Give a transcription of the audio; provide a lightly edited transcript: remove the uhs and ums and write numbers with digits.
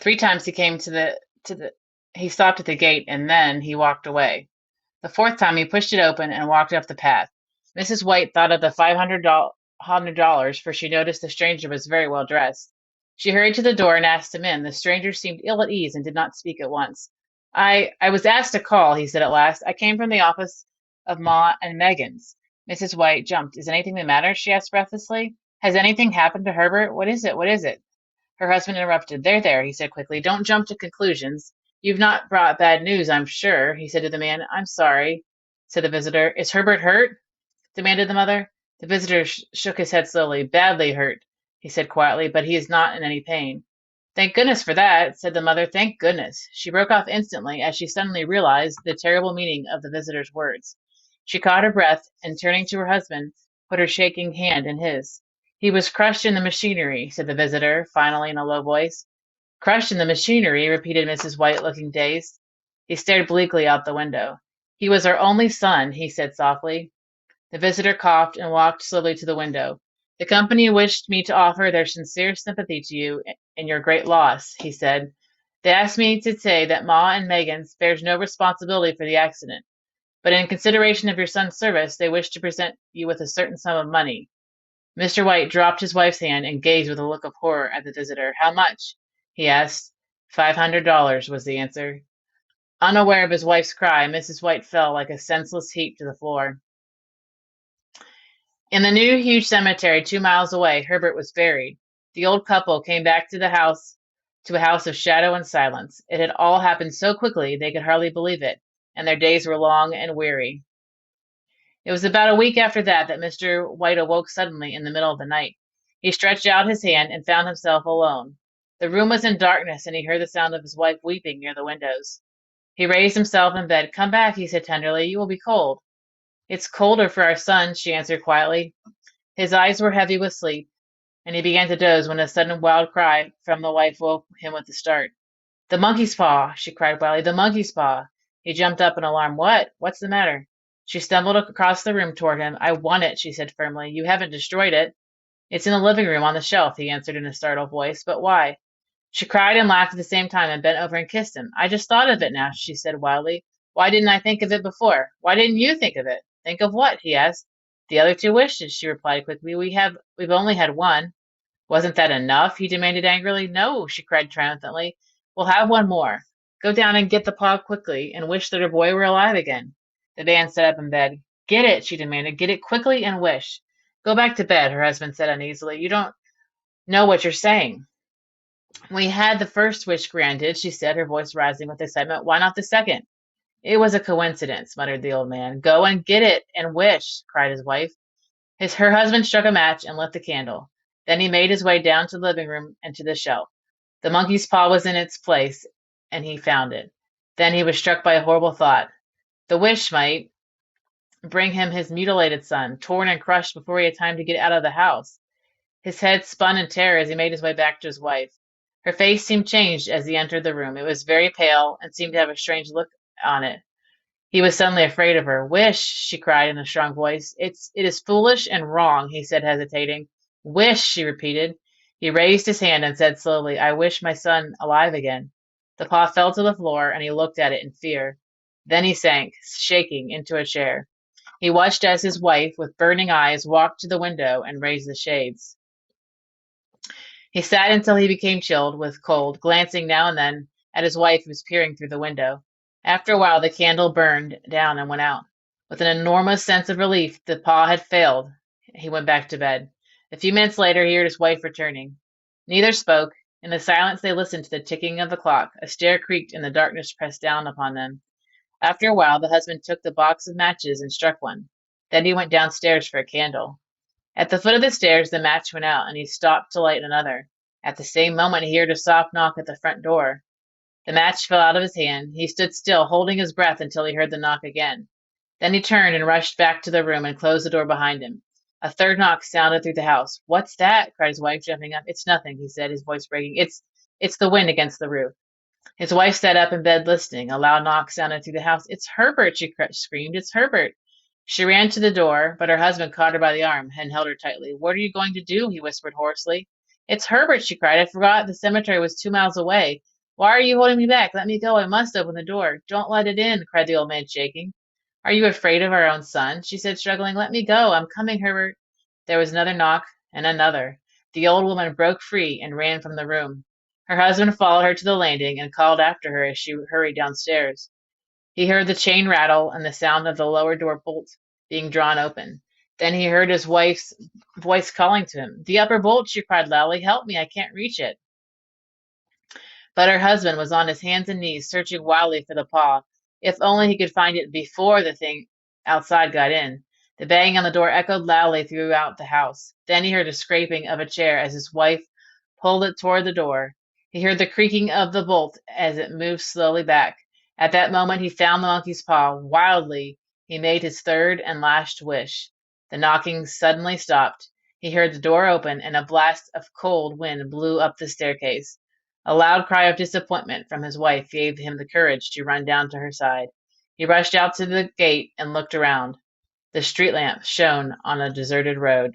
3 times he came to the he stopped at the gate and then he walked away. The fourth time he pushed it open and walked up the path. Mrs. White thought of the $500, for she noticed the stranger was very well dressed. She hurried to the door and asked him in. The stranger seemed ill at ease and did not speak at once. I was asked to call, he said at last. I came from the office of Ma and Megan's. Mrs. White jumped. Is anything the matter? She asked breathlessly. Has anything happened to Herbert? What is it? What is it? Her husband interrupted. There, he said quickly. Don't jump to conclusions. You've not brought bad news, I'm sure, he said to the man. I'm sorry, said the visitor. Is Herbert hurt? Demanded the mother. The visitor shook his head slowly. Badly hurt, he said quietly, but he is not in any pain. Thank goodness for that, said the mother. Thank goodness. She broke off instantly as she suddenly realized the terrible meaning of the visitor's words. She caught her breath and, turning to her husband, put her shaking hand in his. He was crushed in the machinery, said the visitor, finally in a low voice. Crushed in the machinery, repeated Mrs. White, looking dazed. He stared bleakly out the window. He was our only son, he said softly. The visitor coughed and walked slowly to the window. The company wished me to offer their sincere sympathy to you in your great loss, he said. They asked me to say that Ma and Megan bears no responsibility for the accident, but in consideration of your son's service, they wish to present you with a certain sum of money. Mr. White dropped his wife's hand and gazed with a look of horror at the visitor. How much? He asked. $500 was the answer. Unaware of his wife's cry, Mrs. White fell like a senseless heap to the floor. In the new huge cemetery 2 miles away, Herbert was buried. The old couple came back to a house of shadow and silence. It had all happened so quickly they could hardly believe it, and their days were long and weary. It was about a week after that Mr. White awoke suddenly in the middle of the night. He stretched out his hand and found himself alone. The room was in darkness, and he heard the sound of his wife weeping near the windows. He raised himself in bed. Come back, he said tenderly. You will be cold. It's colder for our son, she answered quietly. His eyes were heavy with sleep, and he began to doze when a sudden wild cry from the wife woke him with a start. The monkey's paw, she cried wildly. The monkey's paw. He jumped up in alarm. What? What's the matter? She stumbled across the room toward him. I want it, she said firmly. You haven't destroyed it. It's in the living room on the shelf, he answered in a startled voice. But why? She cried and laughed at the same time and bent over and kissed him. I just thought of it now, she said wildly. Why didn't I think of it before? Why didn't you think of it? Think of what? He asked. The other two wishes, she replied quickly. We've only had one. Wasn't that enough? He demanded angrily. No, she cried triumphantly. We'll have one more. Go down and get the paw quickly and wish that her boy were alive again. The man sat up in bed. Get it, she demanded. Get it quickly and wish. Go back to bed, her husband said uneasily. You don't know what you're saying. We had the first wish granted, she said, her voice rising with excitement. Why not the second? It was a coincidence, muttered the old man. Go and get it and wish, cried his wife. Her husband struck a match and lit the candle. Then he made his way down to the living room and to the shelf. The monkey's paw was in its place, and he found it. Then he was struck by a horrible thought. The wish might bring him his mutilated son, torn and crushed before he had time to get out of the house. His head spun in terror as he made his way back to his wife. Her face seemed changed as he entered the room. It was very pale and seemed to have a strange look on it. He was suddenly afraid of her. Wish, she cried in a strong voice. It is foolish and wrong, he said, hesitating. Wish, she repeated. He raised his hand and said slowly, I wish my son alive again. The paw fell to the floor, and he looked at it in fear. Then he sank, shaking, into a chair. He watched as his wife, with burning eyes, walked to the window and raised the shades. He sat until he became chilled with cold, glancing now and then at his wife who was peering through the window. After a while, the candle burned down and went out. With an enormous sense of relief, the paw had failed. He went back to bed. A few minutes later, he heard his wife returning. Neither spoke. In the silence, they listened to the ticking of the clock. A stair creaked and the darkness pressed down upon them. After a while, the husband took the box of matches and struck one. Then he went downstairs for a candle. At the foot of the stairs, the match went out, and he stopped to light another. At the same moment, he heard a soft knock at the front door. The match fell out of his hand. He stood still, holding his breath until he heard the knock again. Then he turned and rushed back to the room and closed the door behind him. A third knock sounded through the house. What's that? Cried his wife, jumping up. It's nothing, he said, his voice breaking. It's the wind against the roof. His wife sat up in bed listening. A loud knock sounded through the house. It's Herbert, she screamed. It's Herbert. She ran to the door, but her husband caught her by the arm and held her tightly. What are you going to do? He whispered hoarsely. It's Herbert, she cried. I forgot the cemetery was 2 miles away. Why are you holding me back? Let me go. I must open the door. Don't let it in, cried the old man, shaking. Are you afraid of our own son? She said, struggling. Let me go. I'm coming, Herbert. There was another knock and another. The old woman broke free and ran from the room. Her husband followed her to the landing and called after her as she hurried downstairs. He heard the chain rattle and the sound of the lower door bolt being drawn open. Then he heard his wife's voice calling to him. The upper bolt, she cried loudly. Help me, I can't reach it. But her husband was on his hands and knees, searching wildly for the paw. If only he could find it before the thing outside got in. The banging on the door echoed loudly throughout the house. Then he heard a scraping of a chair as his wife pulled it toward the door. He heard the creaking of the bolt as it moved slowly back. At that moment he found the monkey's paw. Wildly he made his third and last wish. The knocking suddenly stopped. He heard the door open, and a blast of cold wind blew up the staircase. A loud cry of disappointment from his wife gave him the courage to run down to her side. He rushed out to the gate and looked around. The street lamp shone on a deserted road.